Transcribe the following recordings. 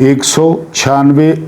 196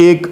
1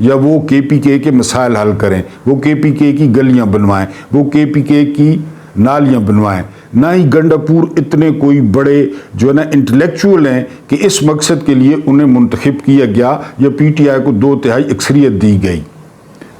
یا وہ KPK کے مسائل حل کریں، وہ KPK کی گلیاں بنوائیں، وہ KPK کی نالیاں بنوائیں، نہ ہی گنڈاپور اتنے کوئی بڑے جو ہے نا انٹلیکچوئل ہیں کہ اس مقصد کے لیے انہیں منتخب کیا گیا یا PTI کو 2/3 اکثریت دی گئی۔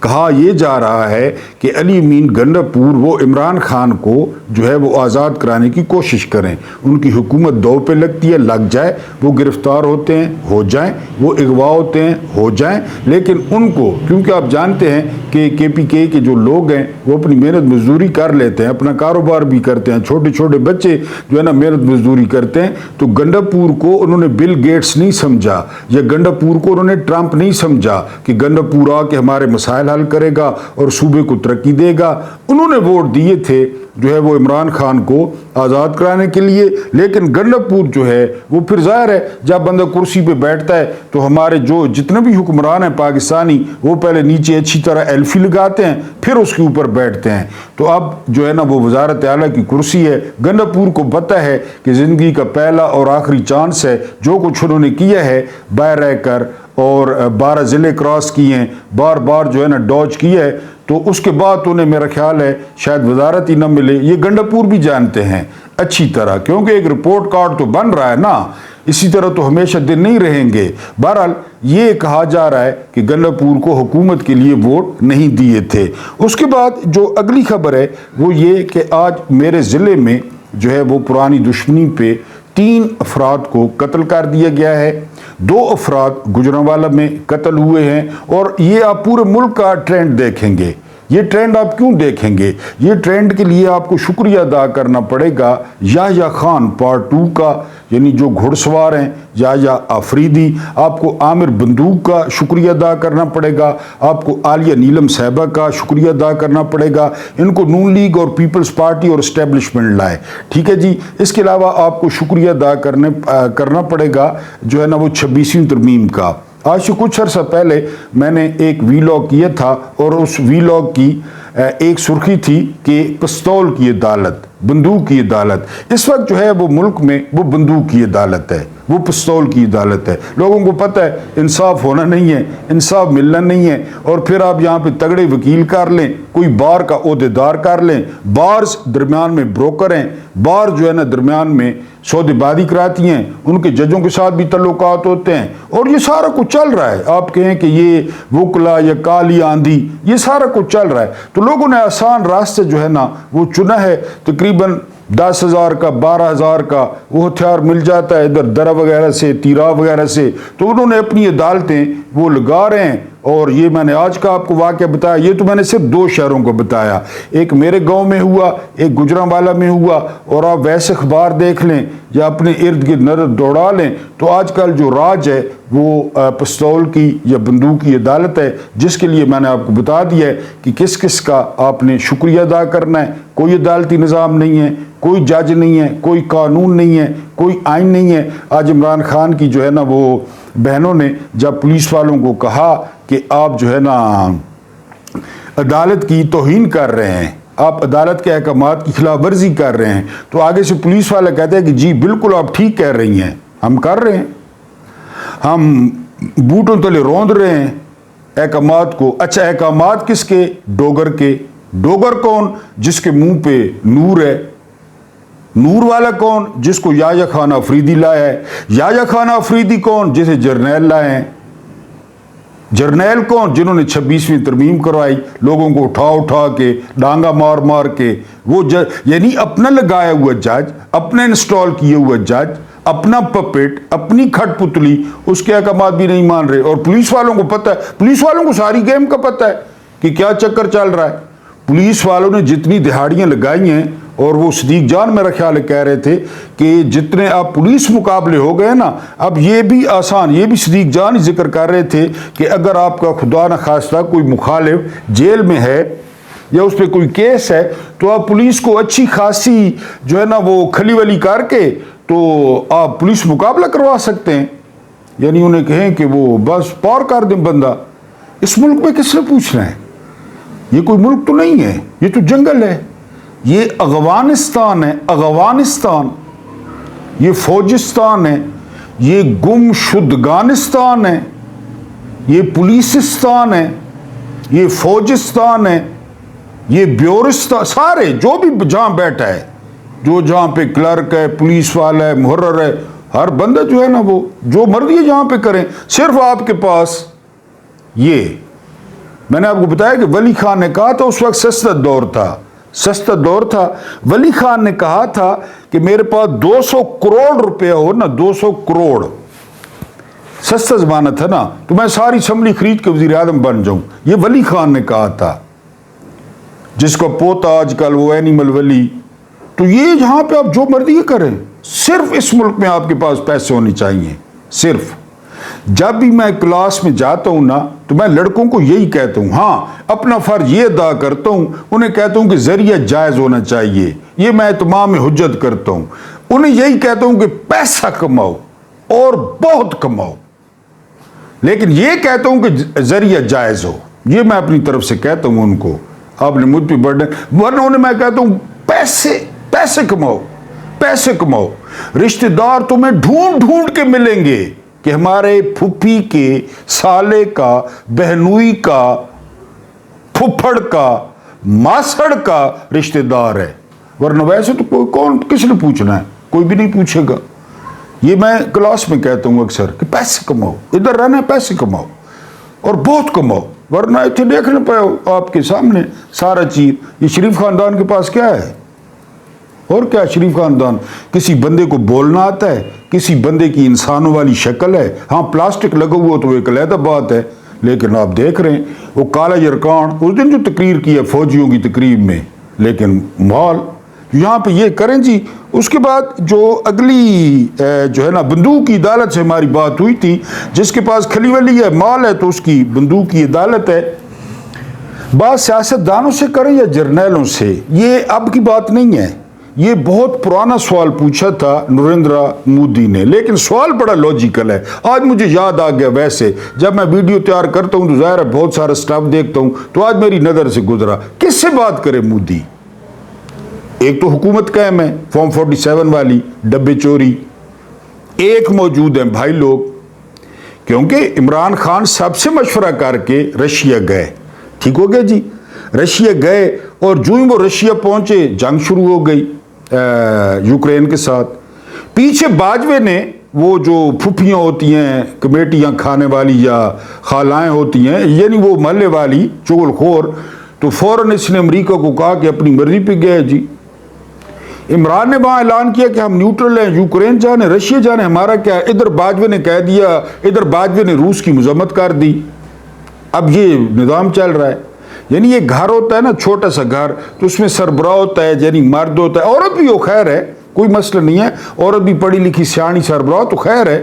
کہا یہ جا رہا ہے کہ علی امین گنڈاپور وہ عمران خان کو جو ہے وہ آزاد کرانے کی کوشش کریں، ان کی حکومت دو پہ لگتی ہے، لگ جائے، وہ گرفتار ہوتے ہیں ہو جائیں، وہ اغوا ہوتے ہیں ہو جائیں، لیکن ان کو کیونکہ آپ جانتے ہیں کہ KPK کے جو لوگ ہیں وہ اپنی محنت مزدوری کر لیتے ہیں، اپنا کاروبار بھی کرتے ہیں، چھوٹے چھوٹے بچے جو ہے نا محنت مزدوری کرتے ہیں، تو گنڈاپور کو انہوں نے بل گیٹس نہیں سمجھا یا گنڈاپور کو انہوں نے ٹرمپ نہیں سمجھا کہ گنڈاپور آ کے ہمارے مسائل حل کرے گا اور صوبے کو ترقی دے گا۔ انہوں نے ووٹ دیے تھے جو ہے وہ عمران خان کو آزاد کرانے کے لیے، لیکن گنڈاپور جو ہے وہ پھر ظاہر ہے جب بندہ کرسی پہ بیٹھتا ہے تو ہمارے جو جتنے بھی حکمران ہیں پاکستانی وہ پہلے نیچے اچھی طرح ایلفی لگاتے ہیں پھر اس کے اوپر بیٹھتے ہیں۔ تو اب جو ہے نا وہ وزارت اعلیٰ کی کرسی ہے، گنڈاپور کو پتہ ہے کہ زندگی کا پہلا اور آخری چانس ہے، جو کچھ انہوں نے کیا ہے باہر رہ کر اور 12 ضلع کراس کیے ہیں، بار بار جو ہے نا ڈاج کیا ہے، تو اس کے بعد انہیں میرا خیال ہے شاید وزارت ہی نہ ملے۔ یہ گنڈاپور بھی جانتے ہیں اچھی طرح، کیونکہ ایک رپورٹ کارڈ تو بن رہا ہے نا، اسی طرح تو ہمیشہ دن نہیں رہیں گے۔ بہرحال یہ کہا جا رہا ہے کہ گنڈاپور کو حکومت کے لیے ووٹ نہیں دیے تھے۔ اس کے بعد جو اگلی خبر ہے وہ یہ کہ آج میرے ضلع میں جو ہے وہ پرانی دشمنی پہ 3 افراد کو قتل کر دیا گیا ہے، 2 افراد گجرانوالہ میں قتل ہوئے ہیں، اور یہ آپ پورے ملک کا ٹرینڈ دیکھیں گے۔ یہ ٹرینڈ آپ کیوں دیکھیں گے؟ یہ ٹرینڈ کے لیے آپ کو شکریہ ادا کرنا پڑے گا یحییٰ خان پارٹ 2 کا، یعنی جو گھڑ سوار ہیں یحییٰ آفریدی، آپ کو عامر بندوق کا شکریہ ادا کرنا پڑے گا، آپ کو عالیہ نیلم صاحبہ کا شکریہ ادا کرنا پڑے گا، ان کو نون لیگ اور پیپلز پارٹی اور اسٹیبلشمنٹ لائے، ٹھیک ہے جی۔ اس کے علاوہ آپ کو شکریہ ادا کرنا پڑے گا جو ہے نا وہ 26ویں ترمیم کا۔ آج سے کچھ عرصہ پہلے میں نے ایک ویلاگ کیا تھا اور اس ویلاگ کی ایک سرخی تھی کہ پستول کی عدالت، بندوق کی عدالت۔ اس وقت جو ہے وہ ملک میں وہ بندوق کی عدالت ہے، وہ پستول کی عدالت ہے۔ لوگوں کو پتہ ہے انصاف ہونا نہیں ہے، انصاف ملنا نہیں ہے، اور پھر آپ یہاں پہ تگڑے وکیل کر لیں، کوئی بار کا عہدیدار کر لیں، بارز درمیان میں بروکر ہیں، بار جو ہے نا درمیان میں سودے بازی کراتی ہیں، ان کے ججوں کے ساتھ بھی تعلقات ہوتے ہیں، اور یہ سارا کچھ چل رہا ہے۔ آپ کہیں کہ یہ وکلا یا کالی آندھی، یہ سارا کچھ چل رہا ہے۔ تو لوگوں نے آسان راستے جو ہے نا وہ چنا ہے، تقریباً 10,000 کا 12,000 کا وہ ہتھیار مل جاتا ہے ادھر درہ وغیرہ سے، تیرا وغیرہ سے، تو انہوں نے اپنی عدالتیں وہ لگا رہے ہیں۔ اور یہ میں نے آج کا آپ کو واقعہ بتایا، یہ تو میں نے صرف 2 شہروں کو بتایا، ایک میرے گاؤں میں ہوا، ایک گجرانوالہ میں ہوا، اور آپ ویسے اخبار دیکھ لیں یا اپنے ارد گرد نظر دوڑا لیں تو آج کل جو راج ہے وہ پستول کی یا بندوق کی عدالت ہے، جس کے لیے میں نے آپ کو بتا دیا ہے کہ کس کس کا آپ نے شکریہ ادا کرنا ہے۔ کوئی عدالتی نظام نہیں ہے، کوئی جج نہیں ہے، کوئی قانون نہیں ہے، کوئی آئین نہیں ہے۔ آج عمران خان کی جو ہے نا وہ بہنوں نے جب پولیس والوں کو کہا کہ آپ جو ہے نا عدالت کی توہین کر رہے ہیں، آپ عدالت کے احکامات کی خلاف ورزی کر رہے ہیں، تو آگے سے پولیس والا کہتے ہیں کہ جی بالکل آپ ٹھیک کہہ رہی ہیں، ہم کر رہے ہیں، ہم بوٹوں تلے روند رہے ہیں احکامات کو۔ اچھا احکامات کس کے؟ ڈوگر کے۔ ڈوگر کون؟ جس کے منہ پہ نور ہے۔ نور والا کون؟ جس کو یحییٰ خان آفریدی لایا ہے۔ یحییٰ خان آفریدی کون؟ جسے جرنیل لائے ہیں۔ جرنیل کون؟ جنہوں نے 26ویں ترمیم کروائی، لوگوں کو اٹھا اٹھا کے، ڈانگا مار مار کے، وہ یعنی اپنا لگایا ہوا جج، اپنا انسٹال کیا ہوا جج، اپنا پپٹ، اپنی کھٹ پتلی، اس کے احکامات بھی نہیں مان رہے۔ اور پولیس والوں کو پتہ ہے، پولیس والوں کو ساری گیم کا پتہ ہے کہ کیا چکر چل رہا ہے۔ پولیس والوں نے جتنی دہاڑیاں لگائی ہیں، اور وہ صدیق جان میرا خیال ہے کہہ رہے تھے کہ جتنے آپ پولیس مقابلے ہو گئے نا، اب یہ بھی آسان، یہ بھی صدیق جان ہی ذکر کر رہے تھے کہ اگر آپ کا خدا نخواستہ کوئی مخالف جیل میں ہے یا اس پہ کوئی کیس ہے تو آپ پولیس کو اچھی خاصی جو ہے نا وہ کھلی ولی کر کے تو آپ پولیس مقابلہ کروا سکتے ہیں، یعنی انہیں کہیں کہ وہ بس پار کر دیں بندہ۔ اس ملک میں کس نے پوچھنا ہے؟ یہ کوئی ملک تو نہیں ہے، یہ تو جنگل ہے، یہ افغانستان ہے، افغانستان، یہ فوجستان ہے، یہ گم شدگانستان ہے، یہ پولیسستان ہے، یہ فوجستان ہے، یہ بیورستان، سارے جو بھی جہاں بیٹھا ہے، جو جہاں پہ کلرک ہے، پولیس والا ہے، محرر ہے، ہر بندہ جو ہے نا وہ جو مرضی ہے جہاں پہ کریں، صرف آپ کے پاس یہ میں نے آپ کو بتایا کہ ولی خان نے کہا تھا، اس وقت سستا دور تھا، ولی خان نے کہا تھا کہ میرے پاس 200 کروڑ روپے ہو نا، 200 کروڑ، سستا زمانہ تھا نا، تو میں ساری اسمبلی خرید کے وزیر اعظم بن جاؤں. یہ ولی خان نے کہا تھا، جس کا پوتا آج کل وہ اینیمل ولی. تو یہ جہاں پہ آپ جو مرضی کریں، صرف اس ملک میں آپ کے پاس پیسے ہونے چاہیے. صرف جب بھی میں کلاس میں جاتا ہوں نا تو میں لڑکوں کو یہی کہتا ہوں، ہاں اپنا فرض یہ ادا کرتا ہوں، انہیں کہتا ہوں کہ ذریعہ جائز ہونا چاہیے، یہ میں تمام حجت کرتا ہوں. انہیں یہی کہتا ہوں کہ پیسہ کماؤ اور بہت کماؤ، لیکن یہ کہتا ہوں کہ ذریعہ جائز ہو. یہ میں اپنی طرف سے کہتا ہوں ان کو. آپ نے مجھ پہ برڈن، ورنہ انہیں میں کہتا ہوں پیسے کماؤ. رشتہ دار تمہیں ڈھونڈ کے ملیں گے کہ ہمارے پھپھی کے سالے کا، بہنوئی کا، پھپھڑ کا، ماسڑ کا رشتہ دار ہے. ورنہ ویسے تو کون کس نے پوچھنا ہے، کوئی بھی نہیں پوچھے گا. یہ میں کلاس میں کہتا ہوں اکثر کہ پیسے کماؤ، ادھر رہنا ہے پیسے کماؤ اور بہت کماؤ، ورنہ اتنے دیکھ نہ پاؤ آپ کے سامنے سارا چیز. یہ شریف خاندان کے پاس کیا ہے؟ اور کیا شریف خاندان؟ کسی بندے کو بولنا آتا ہے، کسی بندے کی انسانوں والی شکل ہے. ہاں پلاسٹک لگا ہوا تو ایک علیحدہ بات ہے، لیکن آپ دیکھ رہے ہیں وہ کالا یرکان اس دن جو تقریر کی ہے فوجیوں کی تقریب میں، لیکن مال یہاں پہ یہ کریں جی. اس کے بعد جو اگلی جو ہے نا بندوق کی عدالت سے ہماری بات ہوئی تھی، جس کے پاس کھلی ولی ہے، مال ہے، تو اس کی بندوق کی عدالت ہے. بات سیاست دانوں سے کریں یا جرنیلوں سے، یہ اب کی بات نہیں ہے. یہ بہت پرانا سوال پوچھا تھا نریندرا مودی نے، لیکن سوال بڑا لاجیکل ہے. آج مجھے یاد آ گیا، ویسے جب میں ویڈیو تیار کرتا ہوں تو ظاہر ہے بہت سارا سٹاف دیکھتا ہوں، تو آج میری نظر سے گزرا. کس سے بات کرے مودی؟ ایک تو حکومت قائم ہے، فارم 47 والی ڈبے چوری. ایک موجود ہیں بھائی لوگ، کیونکہ عمران خان سب سے مشورہ کر کے رشیا گئے. ٹھیک ہو گیا جی، رشیا گئے، اور جو ہی وہ رشیا پہنچے جنگ شروع ہو گئی یوکرین کے ساتھ. پیچھے باجوے نے وہ جو پھپھیاں ہوتی ہیں کمیٹیاں کھانے والی یا خالائیں ہوتی ہیں، یعنی وہ محلے والی چغل خور، تو فوراً اس نے امریکہ کو کہا کہ اپنی مرضی پہ گئے جی. عمران نے وہاں اعلان کیا کہ ہم نیوٹرل ہیں، یوکرین جانے رشیا جانے ہمارا کیا ہے. ادھر باجوے نے کہہ دیا، ادھر باجوے نے روس کی مذمت کر دی. اب یہ نظام چل رہا ہے. یعنی یہ گھر ہوتا ہے نا، چھوٹا سا گھر، تو اس میں سربراہ ہوتا ہے، یعنی مرد ہوتا ہے، عورت بھی ہو خیر ہے، کوئی مسئلہ نہیں ہے، عورت بھی پڑھی لکھی سیانی سربراہ تو خیر ہے،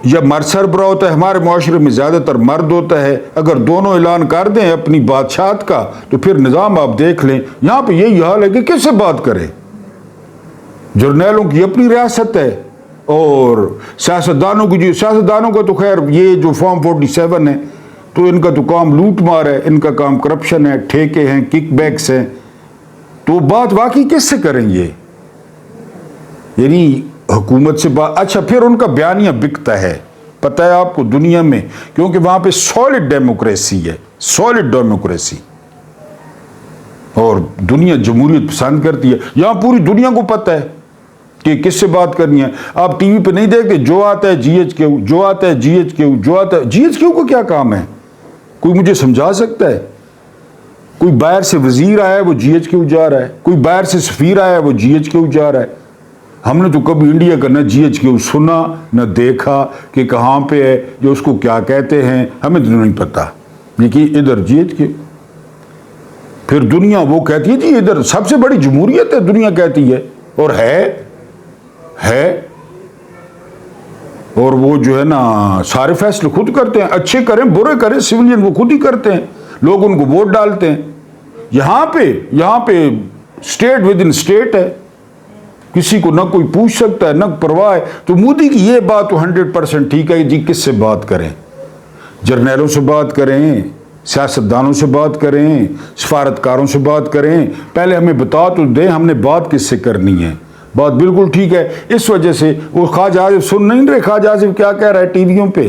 یا مرد سربراہ ہوتا ہے. ہمارے معاشرے میں زیادہ تر مرد ہوتا ہے. اگر دونوں اعلان کر دیں اپنی بادشاہت کا تو پھر نظام آپ دیکھ لیں. یہاں پہ یہی حال ہے کہ کس سے بات کرے؟ جرنیلوں کی اپنی ریاست ہے، اور سیاستدانوں کا تو خیر یہ جو فارم 47 ہے تو ان کا تو کام لوٹ مار ہے، ان کا کام کرپشن ہے، ٹھیکے ہیں، کک بیکس ہیں. تو بات واقعی کس سے کریں یہ؟ یعنی حکومت سے بات. اچھا پھر ان کا بیانیہ بکتا ہے، پتہ ہے آپ کو دنیا میں، کیونکہ وہاں پہ سالڈ ڈیموکریسی ہے، سالڈ ڈیموکریسی، اور دنیا جمہوریت پسند کرتی ہے. یہاں پوری دنیا کو پتہ ہے کہ کس سے بات کرنی ہے. آپ ٹی وی پہ نہیں دیکھتے جو آتا ہے جی ایچ کیو، جو آتا ہے جی ایچ کیو، جو آتا ہے جی ایچ کیو. کو کیا کام ہے؟ کوئی مجھے سمجھا سکتا ہے؟ کوئی باہر سے وزیر آیا ہے وہ جی ایچ کیو جا رہا ہے، کوئی باہر سے سفیر آیا ہے وہ جی ایچ کیو جا رہا ہے. ہم نے تو کبھی انڈیا کا نہ جی ایچ کیو سنا نہ دیکھا کہ کہاں پہ ہے، جو اس کو کیا کہتے ہیں ہمیں تو نہیں پتا. لیکن ادھر جی ایچ کیو، پھر دنیا وہ کہتی ہے جی ادھر سب سے بڑی جمہوریت ہے، دنیا کہتی ہے، اور ہے، اور وہ جو ہے نا سارے فیصلے خود کرتے ہیں، اچھے کریں برے کریں سویلین وہ خود ہی کرتے ہیں، لوگ ان کو ووٹ ڈالتے ہیں. یہاں پہ اسٹیٹ ود ان اسٹیٹ ہے، کسی کو نہ کوئی پوچھ سکتا ہے نہ پرواہ ہے. تو مودی کی یہ بات تو 100% ٹھیک ہے جی. کس سے بات کریں؟ جرنیلوں سے بات کریں، سیاستدانوں سے بات کریں، سفارتکاروں سے بات کریں. پہلے ہمیں بتا تو دیں ہم نے بات کس سے کرنی ہے. بات بالکل ٹھیک ہے. اس وجہ سے وہ خواجہ آصف سن نہیں رہے، خواجہ آصف کیا کہہ رہا ہے ٹی ویوں پہ،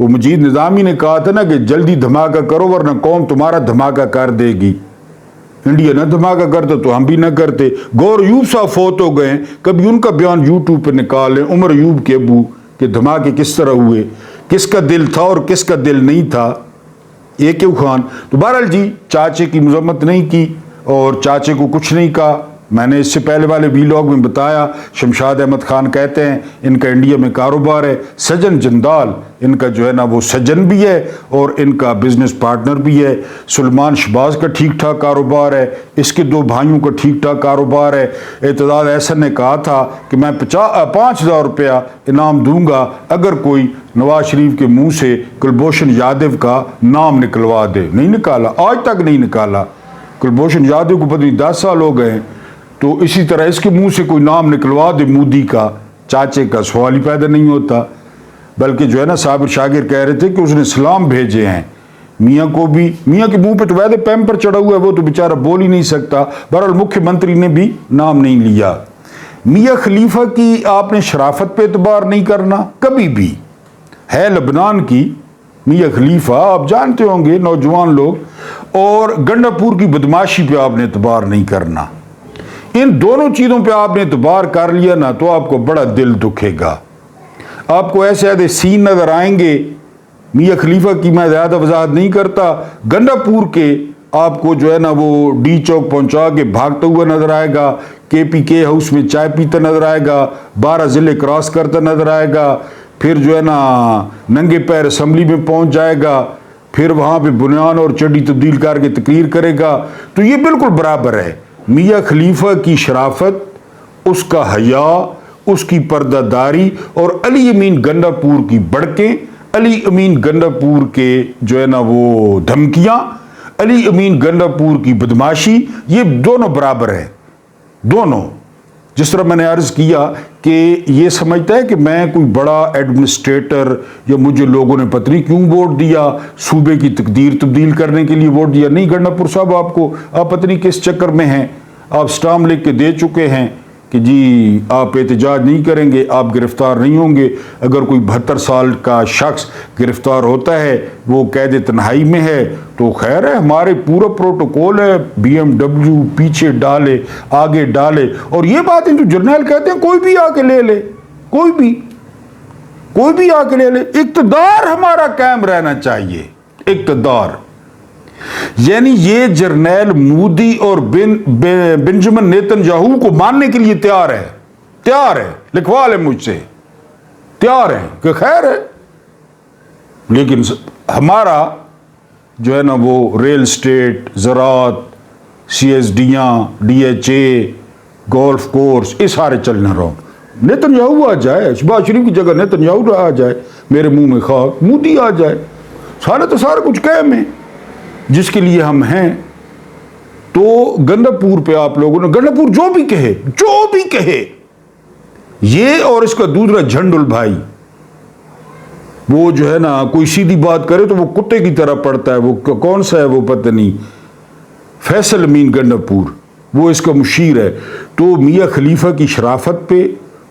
وہ مجید نظامی نے کہا تھا نا کہ جلدی دھماکہ کرو ورنہ قوم تمہارا دھماکہ کر دے گی. انڈیا نہ دھماکہ کرتا تو ہم بھی نہ کرتے. گور ایوب صاحب فوت ہو گئے, کبھی ان کا بیان یوٹیوب پہ نکالیں, عمر ایوب کے ابو, کہ دھماکے کس طرح ہوئے, کس کا دل تھا اور کس کا دل نہیں تھا. ایک خان. تو بہرحال جی چاچے کی مذمت نہیں کی اور چاچے کو کچھ نہیں کہا. میں نے اس سے پہلے والے ویلاگ میں بتایا, شمشاد احمد خان کہتے ہیں ان کا انڈیا میں کاروبار ہے. سجن جندال ان کا جو ہے نا وہ سجن بھی ہے اور ان کا بزنس پارٹنر بھی ہے. سلمان شہباز کا ٹھیک ٹھاک کاروبار ہے, اس کے 2 بھائیوں کا ٹھیک ٹھاک کاروبار ہے. اعتزاز احسن نے کہا تھا کہ میں 5,000 روپیہ انعام دوں گا اگر کوئی نواز شریف کے منہ سے کلبھوشن یادو کا نام نکلوا دے. نہیں نکالا, آج تک نہیں نکالا. کلبھوشن یادو کو پتہ نہیں 10 سال ہو گئے ہیں. تو اسی طرح اس کے منہ سے کوئی نام نکلوا دے مودی کا, چاچے کا سوال ہی پیدا نہیں ہوتا. بلکہ جو ہے نا صابر شاگر کہہ رہے تھے کہ اس نے سلام بھیجے ہیں میاں کو بھی. میاں کے منہ پہ تو ویسے پیمپر چڑھا ہوا ہے, وہ تو بیچارہ بول ہی نہیں سکتا. بہرحال مکھیہ منتری نے بھی نام نہیں لیا. میاں خلیفہ کی آپ نے شرافت پہ اعتبار نہیں کرنا کبھی بھی. ہے لبنان کی میاں خلیفہ, آپ جانتے ہوں گے نوجوان لوگ. اور گنڈا پور کی بدماشی پہ آپ نے اعتبار نہیں کرنا. ان دونوں چیزوں پہ آپ نے اعتبار کر لیا نا تو آپ کو بڑا دل دکھے گا. آپ کو ایسے ایسے سین نظر آئیں گے. میاں خلیفہ کی میں زیادہ وضاحت نہیں کرتا. گنڈا پور کے آپ کو جو ہے نا وہ ڈی چوک پہنچا کے بھاگتا ہوا نظر آئے گا, KPK ہاؤس میں چائے پیتا نظر آئے گا, 12 ضلع کراس کرتا نظر آئے گا, پھر جو ہے نا ننگے پیر اسمبلی میں پہنچ جائے گا, پھر وہاں پہ بنیان اور چڈی تبدیل کر کے تقریر کرے گا. تو یہ بالکل برابر ہے. میاں خلیفہ کی شرافت, اس کا حیا, اس کی پردہ داری, اور علی امین گنڈا پور کی بڑکیں, علی امین گنڈا پور کے جو ہے نا وہ دھمکیاں, علی امین گنڈا پور کی بدماشی, یہ دونوں برابر ہیں. دونوں. جس طرح میں نے عرض کیا کہ یہ سمجھتا ہے کہ میں کوئی بڑا ایڈمنسٹریٹر یا مجھے لوگوں نے پتہ نہیں کیوں ووٹ دیا, صوبے کی تقدیر تبدیل کرنے کے لیے ووٹ دیا. نہیں گنڈا پور صاحب, آپ پتہ نہیں کس چکر میں ہیں. آپ سٹام لکھ کے دے چکے ہیں کہ جی آپ احتجاج نہیں کریں گے, آپ گرفتار نہیں ہوں گے. اگر کوئی 72 سال کا شخص گرفتار ہوتا ہے, وہ قید تنہائی میں ہے, تو خیر ہے, ہمارے پورا پروٹوکول ہے, BMW پیچھے ڈالے آگے ڈالے. اور یہ باتیں جو جرنیل کہتے ہیں کوئی بھی آ کے لے لے, کوئی بھی آ کے لے لے. اقتدار ہمارا قائم رہنا چاہیے. اقتدار یعنی یہ جرنیل مودی اور بنجمن نیتن یاہو کو ماننے کے لیے تیار ہے, لکھوا لے مجھ سے, تیار ہے کہ خیر ہے. لیکن ہمارا جو ہے نا وہ ریل اسٹیٹ, زراعت, CSDیاں, DHA, گولف کورس, یہ سارے چلنا رہو. نیتن یاہو آ جائے, شہباز شریف کی جگہ نیتن یاہو آ جائے, میرے منہ میں خاک, مودی آ جائے, سارا کچھ قائم ہے جس کے لیے ہم ہیں. تو گنڈا پور پہ آپ لوگوں نے, گنڈا پور جو بھی کہے, یہ اور اس کا دوسرا جھنڈل بھائی, وہ جو ہے نا کوئی سیدھی بات کرے تو وہ کتے کی طرح پڑتا ہے. وہ کون سا ہے وہ پتہ نہیں, فیصل امین گنڈا پور, وہ اس کا مشیر ہے. تو میاں خلیفہ کی شرافت پہ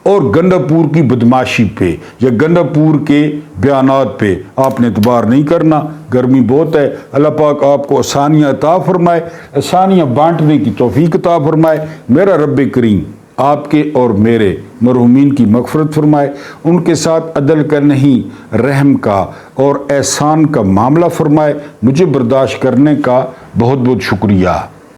اور گنڈا پور کی بدماشی پہ یا گنڈا پور کے بیانات پہ آپ نے اعتبار نہیں کرنا. گرمی بہت ہے, اللہ پاک آپ کو آسانیاں عطا فرمائے, آسانیاں بانٹنے کی توفیق عطا فرمائے. میرا رب کریم آپ کے اور میرے مرحومین کی مغفرت فرمائے, ان کے ساتھ عدل کا نہیں رحم کا اور احسان کا معاملہ فرمائے. مجھے برداشت کرنے کا بہت بہت شکریہ.